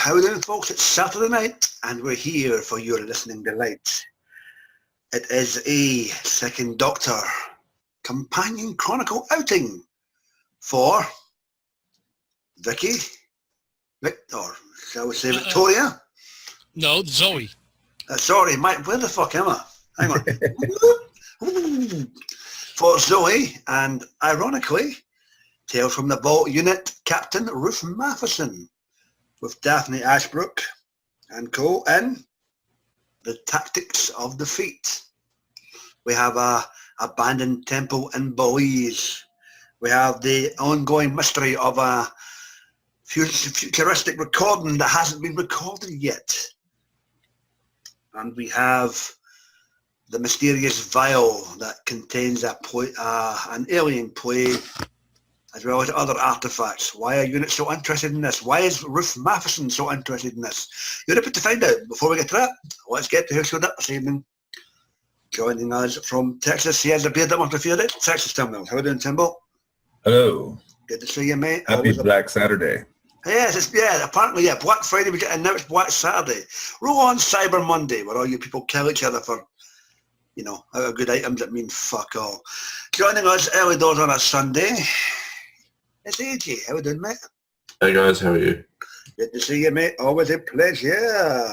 How are you doing, folks? It's Saturday night and we're here for your listening delight. It is a Second Doctor companion chronicle outing for Vicky, or shall we say Victoria? No, Zoe. Sorry, Mike, where the fuck am I? Hang on. For Zoe, and ironically, Tales from the Vault Unit Captain Ruth Matheson, with Daphne Ashbrook and co in the Tactics of Defeat. We have a abandoned temple in Belize. We have the ongoing mystery of a futuristic recording that hasn't been recorded yet. And we have the mysterious vial that contains an alien plague, as well as other artefacts. Why are units so interested in this? Why is Ruth Matheson so interested in this? You're able to find out. Before we get to that, let's get to who showed up this evening. Joining us from Texas, he has a beard that wants to feel it. Texas Timble. How are you doing, Timble? Hello. Good to see you, mate. Happy Black Saturday. Yes, apparently, Black Friday we get, and now it's Black Saturday. Roll on Cyber Monday, where all you people kill each other for, out of good items that mean fuck all. Joining us early doors on a Sunday, it's AJ. How are you doing, mate? Hey guys, how are you? Good to see you, mate. Always a pleasure.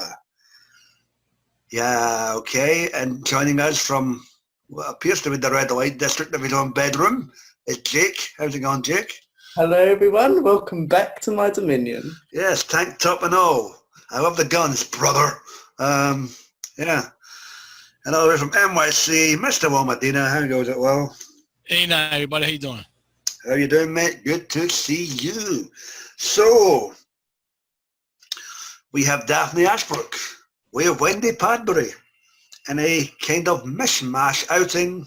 Yeah, okay. And joining us from what appears to be the red light district of his own bedroom is Jake. How's it going, Jake? Hello everyone, welcome back to my dominion. Yes, tank top and all. I love the guns, brother. Yeah. And all the way from NYC, Mr. Will Medina. How goes it, Will? Hey now, everybody. How you doing? How you doing, mate? Good to see you. So, we have Daphne Ashbrook. We have Wendy Padbury in a kind of mishmash outing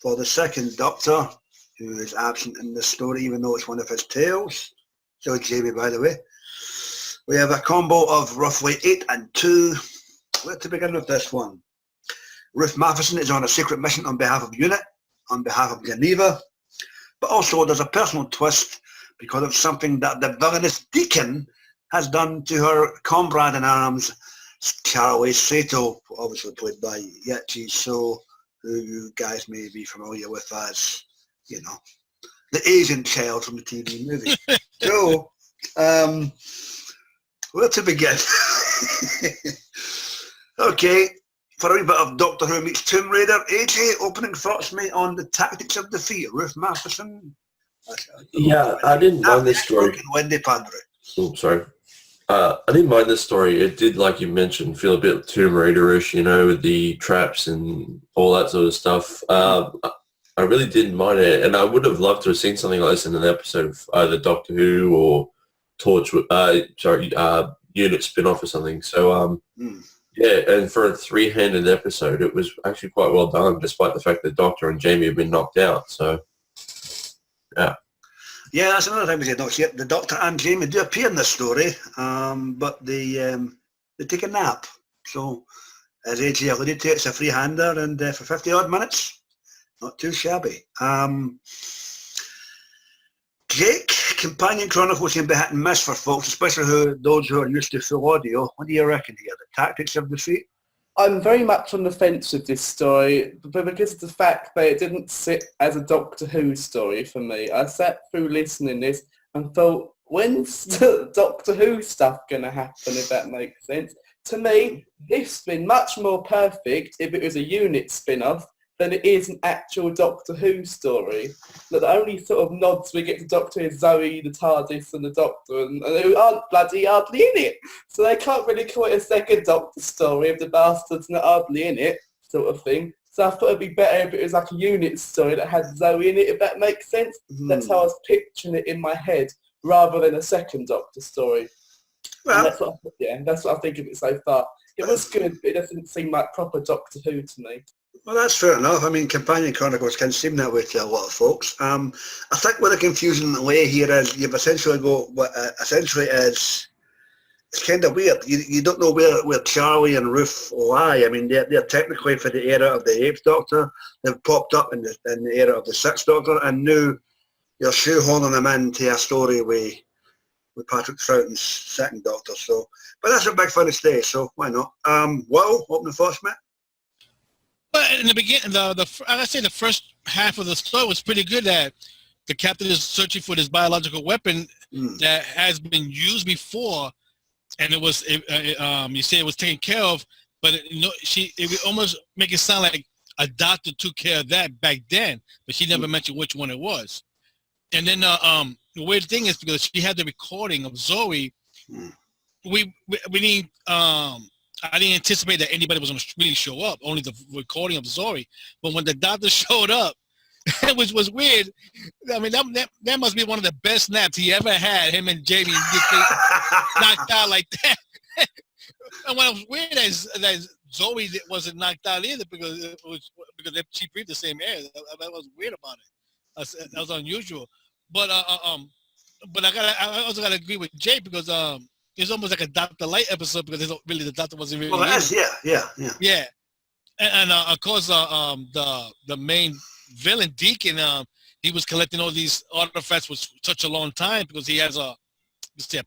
for the Second Doctor, who is absent in this story, even though it's one of his tales. So Jamie, by the way. We have a combo of roughly 8 and 2. Let's begin with this one. Ruth Matheson is on a secret mission on behalf of UNIT, on behalf of Geneva, but also there's a personal twist because of something that the villainous Deacon has done to her comrade in arms, Charlie Sato, obviously played by Yachi So, who you guys may be familiar with as, the Asian child from the TV movie. So, where to begin? Okay, for a wee bit of Doctor Who meets Tomb Raider, AJ, opening thoughts, mate, on the Tactics of Defeat, Ruth Matheson. Yeah, I didn't mind this story. Wendy Padbury. Oh, sorry. I didn't mind this story. It did, like you mentioned, feel a bit Tomb Raider-ish, with the traps and all that sort of stuff. I really didn't mind it, and I would have loved to have seen something like this in an episode of either Doctor Who or Unit spin-off or something. So, yeah, and for a three-handed episode, it was actually quite well done, despite the fact that Doctor and Jamie have been knocked out. So, yeah. Yeah, that's another thing we said. The Doctor and Jamie do appear in this story, but they take a nap. So, as AJ alluded to, it's a free-hander, and for 50-odd minutes, not too shabby. Jake, companion chronicles can be hit and miss for folks, especially those who are used to full audio. What do you reckon here? The Tactics of Defeat? I'm very much on the fence with this story, but because of the fact that it didn't sit as a Doctor Who story for me. I sat through listening this and thought, when's the Doctor Who stuff going to happen, if that makes sense? To me, this been much more perfect if it was a Unit spin-off than it is an actual Doctor Who story. But the only sort of nods we get to Doctor is Zoe, the TARDIS, and the Doctor, and who aren't bloody hardly in it. So they can't really call it a second Doctor story if the bastard's not hardly in it, sort of thing. So I thought it'd be better if it was like a Unit story that had Zoe in it, if that makes sense. That's how I was picturing it in my head, rather than a second Doctor story. Well, that's what I think of it so far. It was good, but it doesn't seem like proper Doctor Who to me. Well, that's fair enough. I mean, companion chronicles can seem that way to a lot of folks. I think where the confusion lay here is you've essentially got what essentially is, it's kind of weird. You don't know where Charlie and Ruth lie. I mean, they're technically for the era of the 8th Doctor. They've popped up in the era of the 6th Doctor, and now you're shoehorning them into a story with with Patrick Troughton's second Doctor. So, but that's a big fun to stay. So why not? Well, opening thoughts, Matt. But in the beginning, I say the first half of the story was pretty good. That the captain is searching for this biological weapon that has been used before, and it was you say it was taken care of, but it would almost make it sound like a doctor took care of that back then, but she never mentioned which one it was. And then the weird thing is because she had the recording of Zoe, we need I didn't anticipate that anybody was going to really show up, only the recording of Zoe. But when the doctor showed up, which was weird, I mean, that must be one of the best naps he ever had, him and Jamie get knocked out like that. And what was weird is that Zoe wasn't knocked out either because she breathed the same air. That was weird about it. That was unusual. But I also gotta agree with Jay because it's almost like a Dr. Light episode because the doctor wasn't really. Well, it is, yeah. Yeah, and of course the main villain Deacon, he was collecting all these artifacts for such a long time because he has a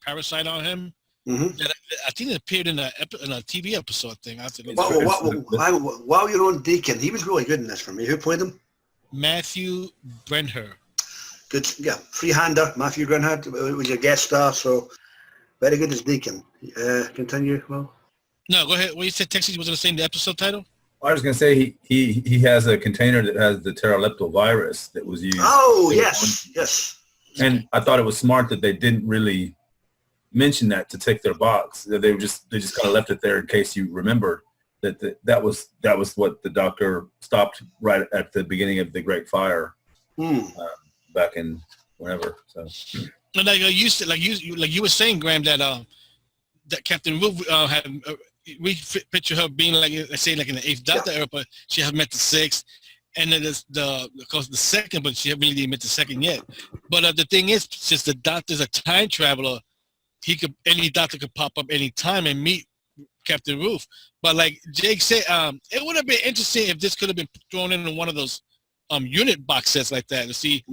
parasite on him. That I think it appeared in a TV episode thing. While you're on Deacon, he was really good in this for me. Who played him? Matthew Brenher. Good, yeah, freehander. Matthew Brenher was your guest star, so very good as Deacon. Continue, Well. No, go ahead. What you said, Texas, was going to say in the episode title? I was going to say he has a container that has the pteroleptal virus that was used. Oh, yes. And I thought it was smart that they didn't really mention that to tick their box. They just kind of left it there in case you remember that was what the doctor stopped right at the beginning of the Great Fire back in whenever. So. And like you were saying, Graham, that Captain Ruth had. We picture her being like, let's say, like in the 8th Doctor era, but she hasn't met the 6th, and then there's of course, the 2nd, but she hasn't really met the 2nd yet. But the thing is, since the Doctor's a time traveler, any Doctor could pop up any time and meet Captain Ruth. But like Jake said, it would have been interesting if this could have been thrown in one of those unit box sets like that to see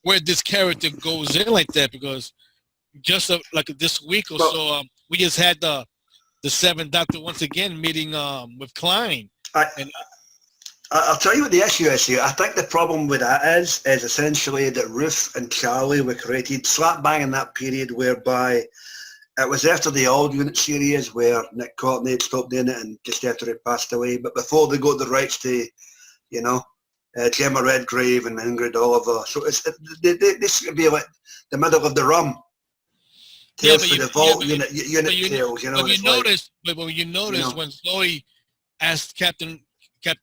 where this character goes in like that, because just like this week or so, we just had the 7th Doctor once again meeting with Klein. I'll tell you what the issue is here. I think the problem with that is essentially that Ruth and Charlie were created slap bang in that period whereby it was after the old unit series where Nick Courtney had stopped doing it and just after he passed away, but before they got the rights to, Gemma Redgrave and Ingrid Oliver. So this could be like the middle of the run. Tales for the Vault unit tales, But when you notice when Zoe asked Captain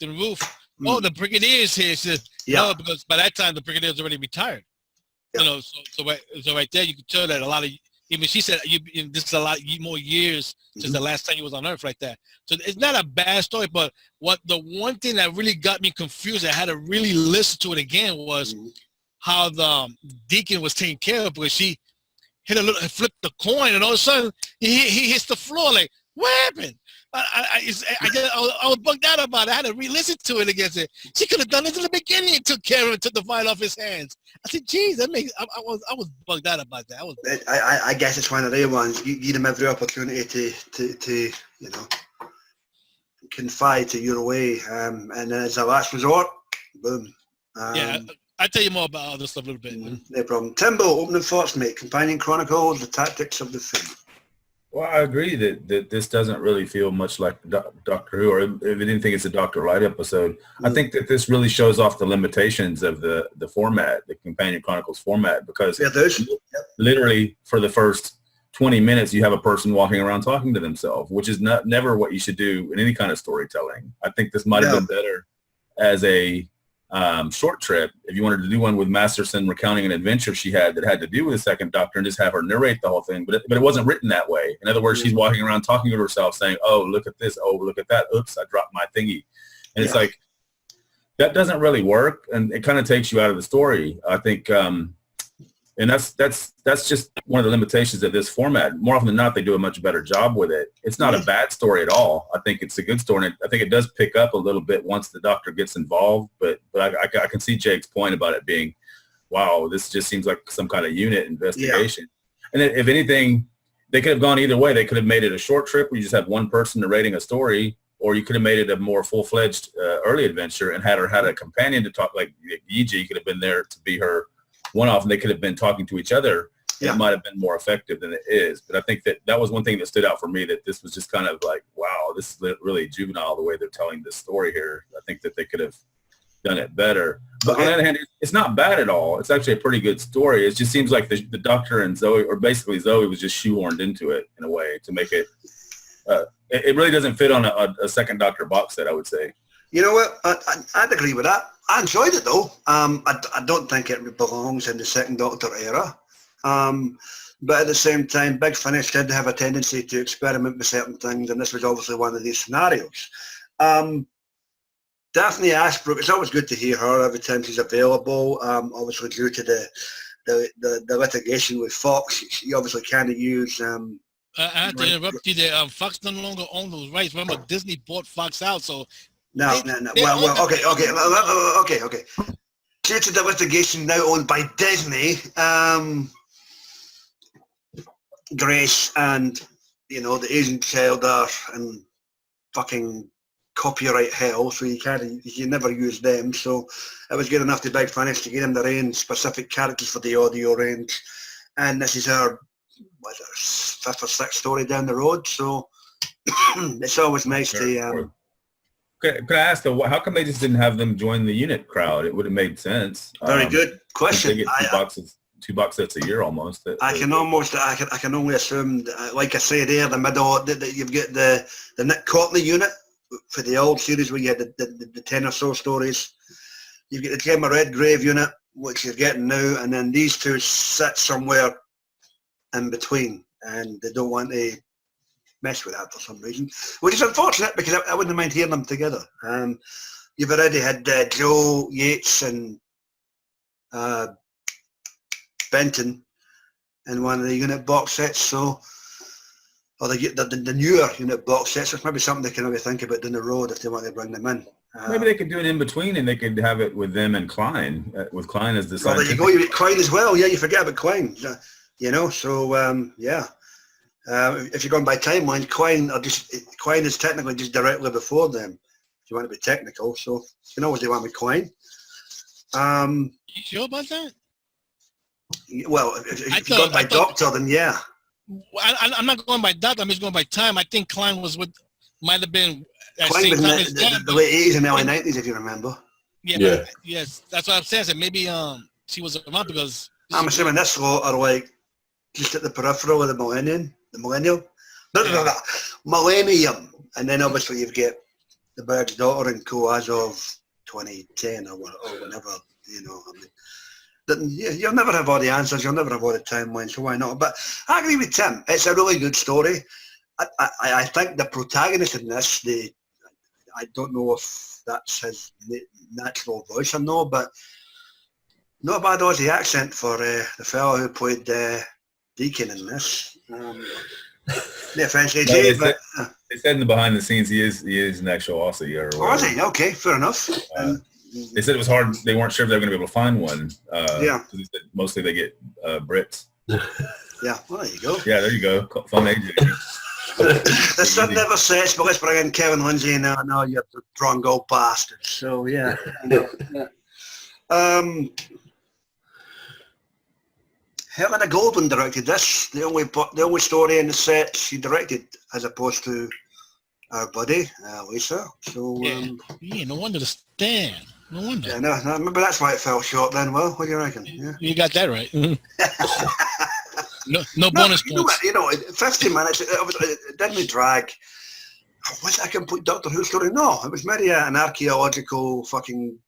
Ruth, the Brigadier is here, she said, no, because by that time the Brigadier is already retired. So right there you can tell that a lot of, even she said, this is a lot more years since the last time you was on Earth like that. So it's not a bad story, but the one thing that really got me confused, I had to really listen to it again, was how the Deacon was taken care of, because she flipped the coin, and all of a sudden he hits the floor like, what happened? I was bugged out about it. I had to re-listen to it again. She could have done this in the beginning and took care of it, took the fight off his hands. I said, geez, I was bugged out about that. I guess it's one of the ones. You give them every opportunity to confide to your way, and as a last resort, boom. I'll tell you more about all this stuff a little bit. No problem. Timbo, opening thoughts, mate. Companion Chronicles, the Tactics of Defeat. Well, I agree that this doesn't really feel much like Doctor Who, or if anything, it's a Dr. Light episode. I think that this really shows off the limitations of the format, the Companion Chronicles format, because literally for the first 20 minutes, you have a person walking around talking to themselves, which is never what you should do in any kind of storytelling. I think this might have been better as a short trip if you wanted to do one with Matheson recounting an adventure she had that had to do with the Second Doctor and just have her narrate the whole thing, but it wasn't written that way. In other words, she's walking around talking to herself saying, oh, look at this, oh, look at that, oops, I dropped my thingy. And it's like, that doesn't really work, and it kind of takes you out of the story, I think. And that's just one of the limitations of this format. More often than not, they do a much better job with it. It's not a bad story at all. I think it's a good story, and I think it does pick up a little bit once the Doctor gets involved. But I can see Jake's point about it being, wow, this just seems like some kind of unit investigation. And if anything, they could have gone either way. They could have made it a short trip where you just had one person narrating a story, or you could have made it a more full-fledged early adventure and had a companion to talk, like Yiji could have been there to be her one-off, and they could have been talking to each other. Yeah. It might have been more effective than it is. But I think that was one thing that stood out for me, that this was just kind of like, wow, this is really juvenile the way they're telling this story here. I think that they could have done it better. But on the other hand, it's not bad at all. It's actually a pretty good story. It just seems like the Doctor and Zoe, or basically Zoe, was just shoehorned into it in a way to make it, it really doesn't fit on a second Doctor box set, I would say. You know what? I'd agree with that. I enjoyed it though. I don't think it belongs in the second Doctor era. But at the same time, Big Finish did have a tendency to experiment with certain things, and this was obviously one of these scenarios. Daphne Ashbrook, it's always good to hear her every time she's available. Obviously, due to the litigation with Fox, she obviously can't use. I have to interrupt you there. Fox no longer owns those rights. Remember, Disney bought Fox out, so. No. Well, okay. Due to the litigation now owned by Disney, Grace and, the Asian child are in fucking copyright hell, so you can never use them. So it was good enough to Big Finish to get him their own specific characters for the audio range. And this is our fifth or sixth story down the road, so it's always nice to... Could I ask, though, how come they just didn't have them join the unit crowd? It would have made sense. Very good question. They get two box sets a year almost. I can only assume, like I say there, the middle, you've got the Nick Courtney unit for the old series where you had the 10 or so stories. You've got the Gemma Redgrave unit, which you're getting now, and then these two sit somewhere in between, and they don't want to mess with that for some reason, which is unfortunate because I wouldn't mind hearing them together. You've already had Joe Yates and Benton in one of the unit box sets, so, or the newer unit box sets. There's maybe something they can maybe think about down the road if they want to bring them in. Maybe they could do it in between, and they could have it with them and Klein, with Klein as the well, there you go, you get Klein as well. Yeah, you forget about Klein, so yeah. If you're going by timeline, Klein is technically just directly before them, if you want to be technical, so you can always do one with Klein. You sure about that? Well, if you're going by Doctor, then yeah. I'm not going by Doctor, I'm just going by time. I think Klein might have been at Klein was time the late 80s and early 90s, if you remember. Yeah. Yes, that's what I'm saying. So maybe she was around because... I'm assuming this lot are like just at the peripheral of the millennium. Millennium. And then obviously you've got the Bird's Daughter and co as of 2010 or whenever, You'll never have all the answers, you'll never have all the timelines, so why not? But I agree with Tim. It's a really good story. I think the protagonist in this, I don't know if that's his natural voice or no, but not a bad Aussie accent for the fellow who played Deacon in this. No offense, AJ, but... They said in the behind the scenes he is an actual Aussie. Or is he? Okay, fair enough. They said it was hard. They weren't sure if they were going to be able to find one. Yeah. They said mostly they get Brits. Yeah, well, there you go. Yeah, there you go. Phone AJ. The sun never sets, but let's bring in Kevin Lindsay now. No, you're the drunk old bastard. So, yeah. Helena Goldwyn directed this. The only story in the set she directed, as opposed to our buddy, Lisa. So, no wonder the stand. No wonder. Yeah, no, maybe that's why it fell short then. Well, what do you reckon? Yeah. You got that right. no bonus points. 50 minutes, it didn't drag. Was that a complete Doctor Who story? No, it was maybe an archaeological fucking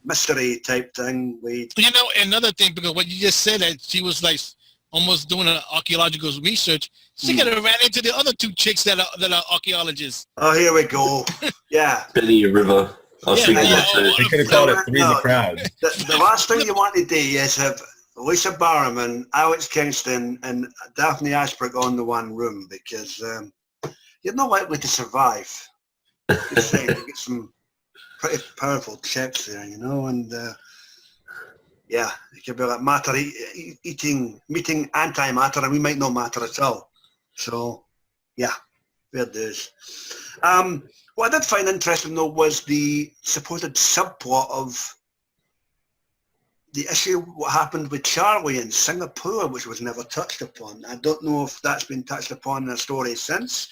mystery type thing. Another thing, because what you just said, that she was like almost doing an archaeological research, she could have ran into the other two chicks that are archaeologists. Oh, here we go. Yeah. Benny River. I was thinking that too. They could have called it Three in the Crowd. The last thing you want to do is have Lisa Barrowman, Alex Kingston, and Daphne Ashbrook on the one room, because you're not likely to survive. Just saying, you get some pretty powerful checks there, and Yeah, it could be like matter meeting antimatter, and we might not matter at all. So, yeah, fair dues. What I did find interesting though was the supposed subplot of the issue, what happened with Charlie in Singapore, which was never touched upon. I don't know if that's been touched upon in a story since,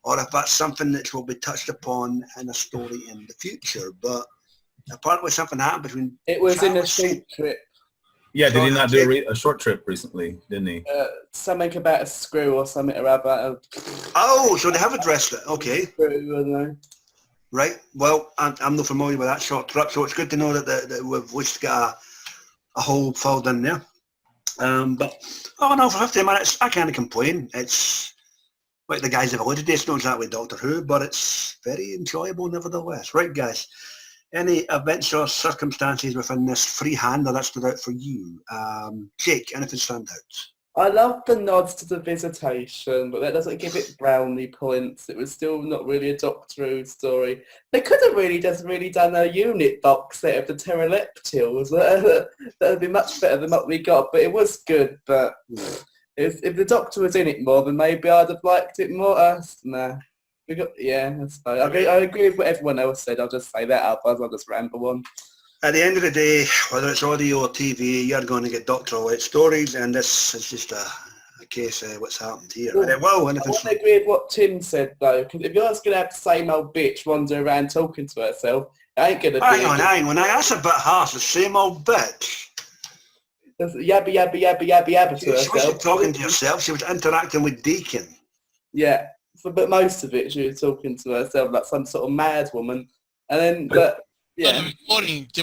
or if that's something that will be touched upon in a story in the future. But apparently something happened between... It was Charlie in a short trip. Yeah, did he not do a short trip recently, didn't he? Something about a screw or something about Oh, so they have addressed it. Okay. screw, I don't know. Right. Well, I'm not familiar with that short trip, so it's good to know that we've at least got a hole filled in there. But, oh no, for 50 minutes, I can't complain. It's, like the guys have alluded to, it's not exactly Doctor Who, but it's very enjoyable nevertheless. Right, guys? Any events or circumstances within this freehander that stood out for you? Jake, anything stand out? I love the nods to the visitation, but that doesn't give it brownie points. It was still not really a Doctor Who story. They could have really done a unit box set of the pterodactyls. That would be much better than what we got, but it was good. But if the Doctor was in it more, then maybe I'd have liked it more. Nah. That's fine. I agree with what everyone else said. I'll just say that up, otherwise I'll just ramble on. At the end of the day, whether it's audio or TV, you're going to get Doctor-led stories, and this is just a case of what's happened here. Well, I want to agree with what Tim said, though, because if you're just going to have the same old bitch wander around talking to herself, it ain't going to be... Hang on, that's a bit harsh, the same old bitch. Yabba, yabba, yabba, yabba, yabba to herself. She wasn't talking to herself, she was interacting with Deacon. Yeah, but most of it, she was talking to herself like some sort of mad woman. And then, the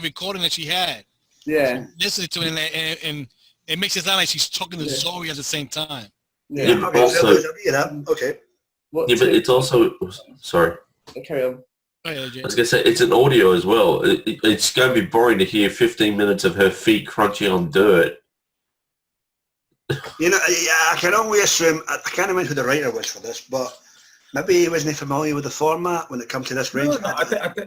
recording that she had. Yeah. Listening to it, and it makes it sound like she's talking to Zoe at the same time. Yeah, but also, okay. But it's also, sorry. Carry on. I was going to say, it's an audio as well. It's going to be boring to hear 15 minutes of her feet crunching on dirt. Yeah, I can only assume, I can't remember who the writer was for this, but maybe he wasn't familiar with the format when it comes to this range. No,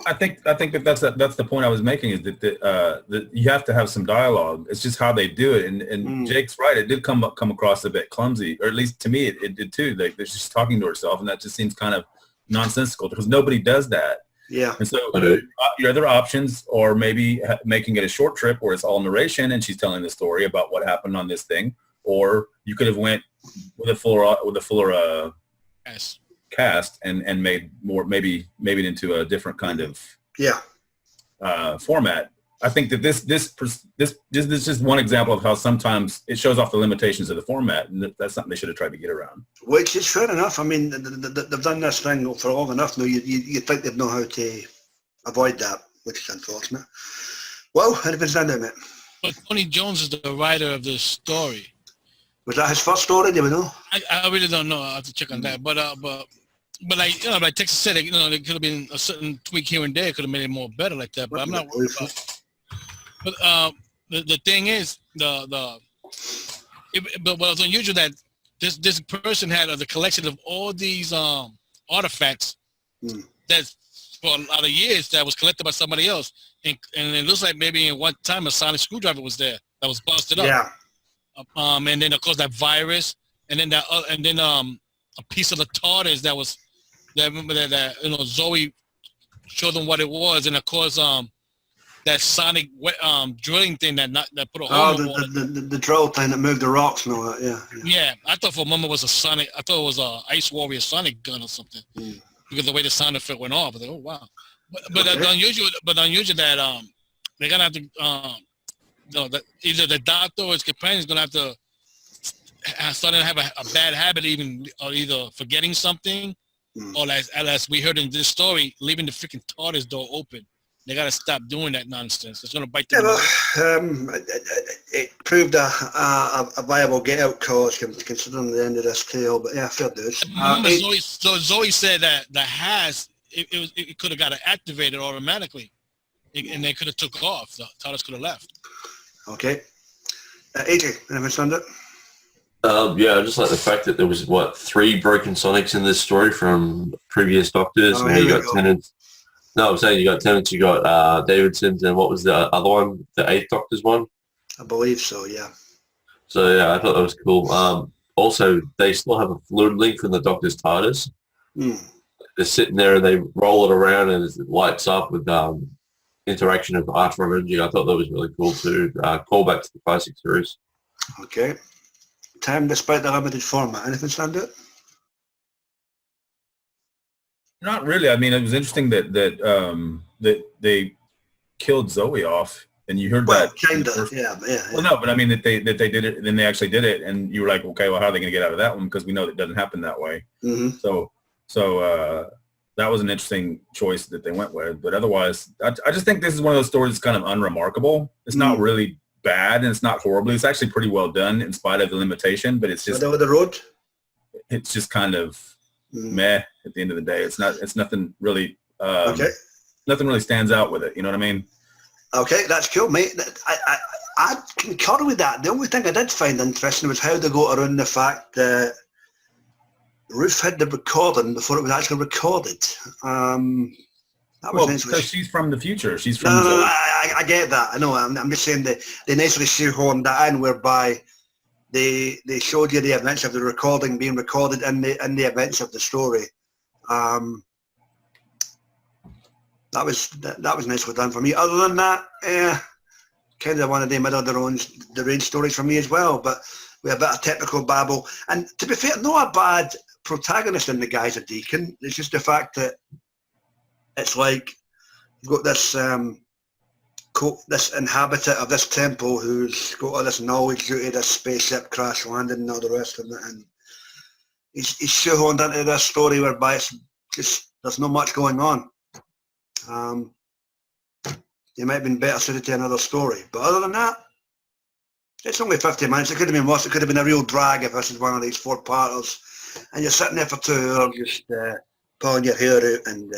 I think that's the point I was making, is that you have to have some dialogue. It's just how they do it, and Jake's right. It did come across a bit clumsy, or at least to me it did too. Like they're just talking to herself, and that just seems kind of nonsensical because nobody does that. Yeah. And so your other options, or maybe making it a short trip where it's all narration and she's telling the story about what happened on this thing, or you could have went with a fuller cast and made more, maybe it into a different kind of format. I think that this is just one example of how sometimes it shows off the limitations of the format, and that's something they should have tried to get around. Which is fair enough. I mean, they've done this thing for long enough now. You think they'd know how to avoid that, which is unfortunate. Well, anything stand out, mate? But Tony Jones is the writer of this story. Was that his first story? Do we know? I really don't know. I have to check on that. But like Texas said, there could have been a certain tweak here and there. Could have made it more better like that. But I'm not worried about it. But the thing is, but what's unusual that this person had the collection of all these artifacts that for a lot of years that was collected by somebody else, and it looks like maybe in one time a sonic screwdriver was there that was busted up. Yeah. And then of course that virus, and then a piece of the TARDIS that Zoe showed them what it was, and of course that sonic drilling thing that put a hole in the drill thing that moved the rocks and all that. Yeah, I thought for a moment it was I thought it was a Ice Warrior sonic gun or something, because the way the sound effect went off. But oh wow, but the unusual that they're gonna have to that either the doctor or his companion is gonna have to start to have a bad habit, or either forgetting something, or as we heard in this story, leaving the freaking TARDIS door open. They got to stop doing that nonsense. It's going to bite them. It proved a viable get-out cause considering the end of this tale, but yeah, fair dues. Zoe said that the HAS, it could have got activated automatically, and they could have took off. The TARDIS could have left. Okay. AJ, anything stand up? Yeah, I just like the fact that there was, 3 broken Sonics in this story from previous Doctors, and you got Tennant's. No, I'm saying you got Tennant, you got Davidson's, and what was the other one? The 8th Doctor's one? I believe so, yeah. So yeah, I thought that was cool. Also, they still have a fluid link from the Doctor's TARDIS. They're sitting there and they roll it around and it lights up with interaction of Arthur and energy. I thought that was really cool too. Call back to the classic series. Okay. Time despite the limited format. Anything stand out? Not really. I mean, it was interesting that they killed Zoe off, and you heard Well, that. kind of, yeah. Well, no, but I mean that they did it, and then they actually did it, and you were like, okay, well, how are they going to get out of that one? Because we know that doesn't happen that way. Mm-hmm. So that was an interesting choice that they went with. But otherwise, I just think this is one of those stories that's kind of unremarkable. It's not really bad, and it's not horribly. It's actually pretty well done in spite of the limitation. But it's just Middle of the road. It's just kind of meh at the end of the day. It's nothing really. Okay. Nothing really stands out with it. You know what I mean? Okay, that's cool, mate. I concur with that. The only thing I did find interesting was how they got around the fact that Ruth had the recording before it was actually recorded. That was nice. Because she's from the future. She's from. No, I get that. I know. I'm just saying that they nicely shoehorned that in, whereby they showed you the events of the recording being recorded in the events of the story. That was nicely done for me. Other than that, kind of one of the middle of the range stories for me as well. But we have a bit of technical babble, and to be fair, not a bad protagonist in the guise of Deacon. It's just the fact that it's like you've got this this inhabitant of this temple who's got all this knowledge due to this spaceship crash landing and all the rest of it, and he's shoehorned into this story whereby it's just there's not much going on. It might have been better suited to another story, but other than that, it's only 50 minutes. It could have been worse. It could have been a real drag if this is one of these four-parters, and you're sitting there for 2 hours just pulling your hair out and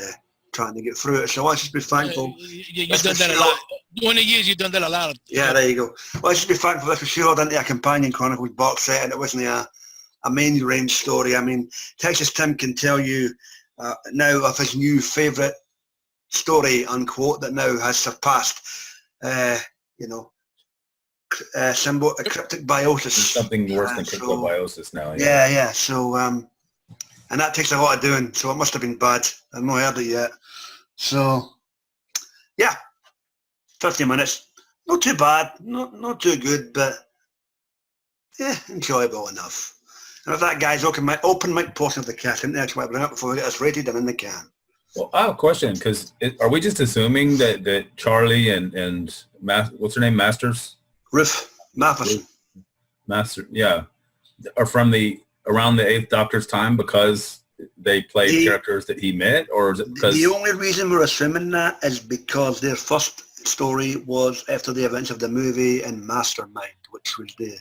trying to get through it. So let's just be thankful. You've done that a lot. 20 years, you've done that a lot. Yeah, there you go. Well, let's just be thankful this was shoehorned into a Companion Chronicles box set, and it wasn't a main range story. I mean, Texas Tim can tell you now of his new favourite story, unquote, that now has surpassed, cryptic biosis. Something worse than cryptobiosis now. Yeah. So, and that takes a lot of doing. So it must have been bad. I've not heard it yet. So, yeah, 50 minutes. Not too bad. Not too good, but enjoyable enough. And if that guy's open mic portion of the cast, I think that's why I bring up before we get us rated and in the can. Well, I have a question, because are we just assuming that Charlie and what's her name, Masters? Ruth Matheson. Are from around the 8th Doctor's time because they played characters that he met, or is it because... The only reason we're assuming that is because their first story was after the events of the movie and Mastermind, which was the...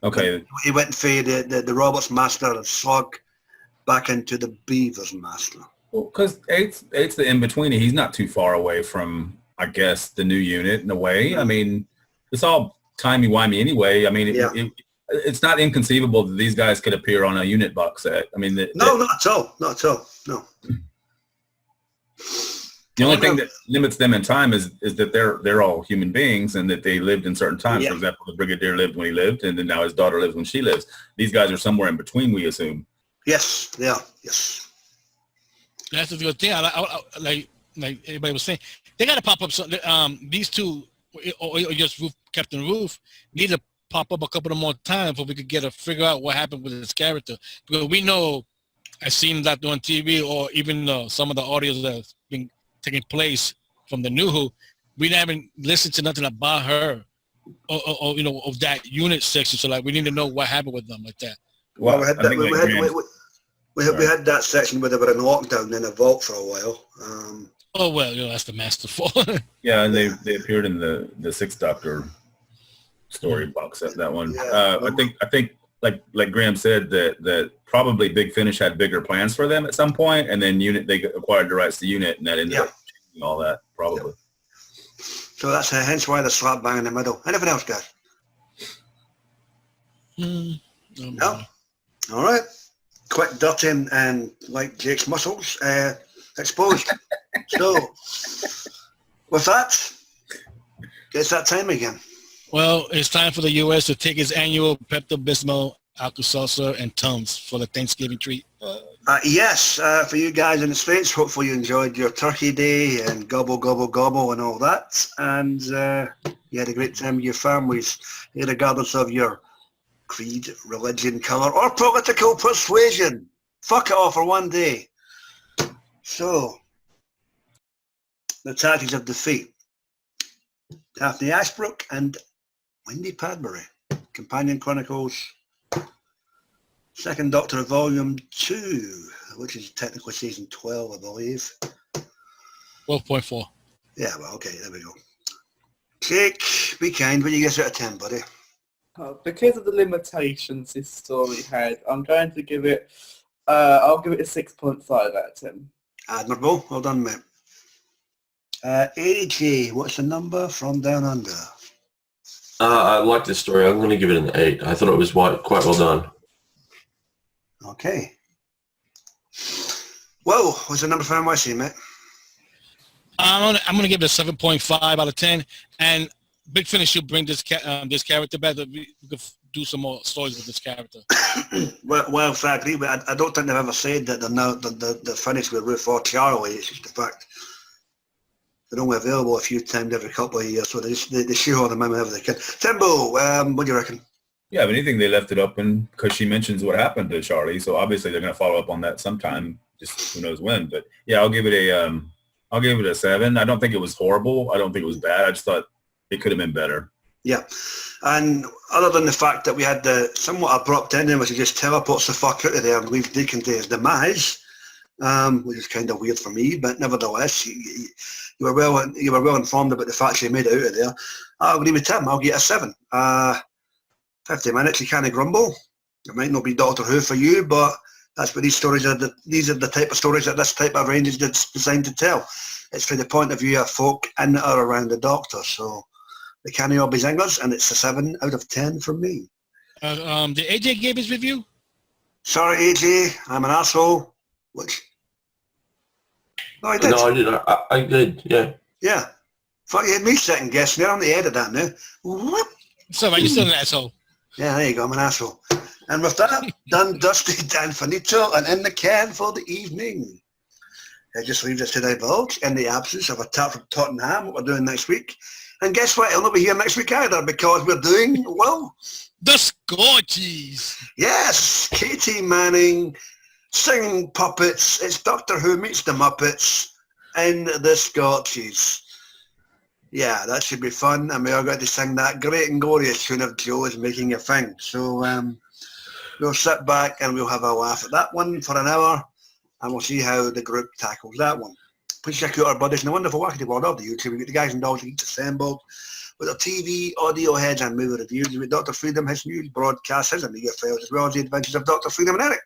Okay. He went from the Roberts Master and Slug back into the Beavers Master. Well, because eight's the in-between. He's not too far away from, I guess, the new unit in a way. I mean, it's all timey-wimey anyway. I mean, it's not inconceivable that these guys could appear on a unit box set. I mean, not at all. Not at all. No. The only thing that limits them in time is that they're all human beings and that they lived in certain times. For example, the Brigadier lived when he lived, and then now his daughter lives when she lives. These guys are somewhere in between, we assume. Yes, they are. Yes. That's a good thing. Like everybody was saying, they got to pop up. These two, or just Ruth, Captain Ruth, need to pop up a couple of more times before we could figure out what happened with his character. Because we know, I've seen that on TV, or even some of the audios that's been taking place from the New Who, we haven't listened to nothing about her, or of that unit section. So like, we need to know what happened with them like that. Well, we had that section where they were in lockdown in a vault for a while. That's the master fault. Yeah, and they appeared in the 6th Doctor story box set, that one. Yeah. I think like Graham said that probably Big Finish had bigger plans for them at some point, and then they acquired the rights to Unit, and that ended up changing all that probably. Yep. So that's hence why the slap bang in the middle. Anything else, guys? No. All right. Quick, dirty, and like Jake's muscles exposed. So, with that, it's that time again. Well, it's time for the U.S. to take its annual Pepto-Bismol, Alka-Seltzer, and Tums for the Thanksgiving treat. Yes, for you guys in the States, hopefully you enjoyed your Turkey Day and gobble, gobble, gobble and all that. And you had a great time with your families, regardless of your creed, religion, colour, or political persuasion. Fuck it all for one day. So, the Tactics of Defeat. Daphne Ashbrook and Wendy Padbury. Companion Chronicles. Second Doctor of Volume 2, which is technically Season 12, I believe. 12.4. Yeah, well, okay, there we go. Jake, be kind. What do you get out of 10, buddy? Because of the limitations this story had, I'm going to give it, I'll give it a 6.5 out of 10. Admirable. Well done, mate. AJ, what's the number from Down Under? I like this story. I'm going to give it an 8. I thought it was quite well done. Okay. Whoa, what's the number for NYC, mate? I'm gonna give it a 7.5 out of 10. And Big Finish should bring this character back. We could do some more stories with this character. well, I agree, but I don't think they've ever said that they're now the finish with Ruth or Charlie. It's just the fact they're only available a few times every couple of years, so they shoehorn them in whenever they can. Timbo, what do you reckon? Yeah, if anything, they left it open because she mentions what happened to Charlie, so obviously they're going to follow up on that sometime. Just who knows when. But yeah, I'll give it a 7. I don't think it was horrible. I don't think it was bad. I just thought it could have been better. Yeah, and other than the fact that we had the somewhat abrupt ending, which he just teleports the fuck out of there and leaves Deacon to his demise, which is kind of weird for me, but nevertheless, you were well informed about the fact she made it out of there. I agree with Tim. I'll get a 7. 50 minutes, you can't grumble. It might not be Doctor Who for you, but that's what these stories are. These are the type of stories that this type of range is designed to tell. It's from the point of view of folk in or around the Doctor, so they can't all be zingers, and it's a 7 out of 10 from me. Did AJ give his review? Sorry, AJ, I'm an asshole. Which? No, I did. No, I did. I did, yeah. Yeah. Fuck, you had me second guessing. You're on the edit that now. Whoop. So, you're still an asshole. Yeah, there you go. I'm an asshole. And with that, done, dusted, and finito, and in the can for the evening. It just leaves us to divulge, in the absence of a tap from Tottenham, what we're doing next week. And guess what? He'll not be here next week either, because we're doing, well... The Scorchies. Yes, Katie Manning, singing puppets. It's Doctor Who meets the Muppets in the Scorchies. Yeah, that should be fun, and we are going to sing that great and glorious tune of Joe is Making a Thing. So we'll sit back and we'll have a laugh at that one for an hour, and we'll see how the group tackles that one. Please check out our buddies in the wonderful wackety world of the YouTube. We've got the guys and dolls geeks assembled with our TV, audio heads and movie reviews. We've got Dr. Freedom, his news broadcasts, his Amiga files, as well as the adventures of Dr. Freedom and Eric.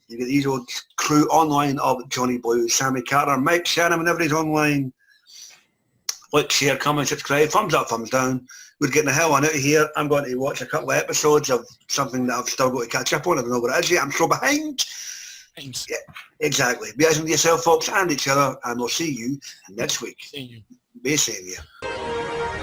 You've got the usual crew online of Johnny Blue, Sammy Carter, Mike Shannon, whenever he's online. Like, share, comment, subscribe, thumbs up, thumbs down. We're getting the hell on out of here. I'm going to watch a couple of episodes of something that I've still got to catch up on. I don't know what it is yet. I'm so behind. Thanks. Yeah, exactly. Be nice to yourself, folks, and each other, and we'll see you next week. See you. Be seeing you.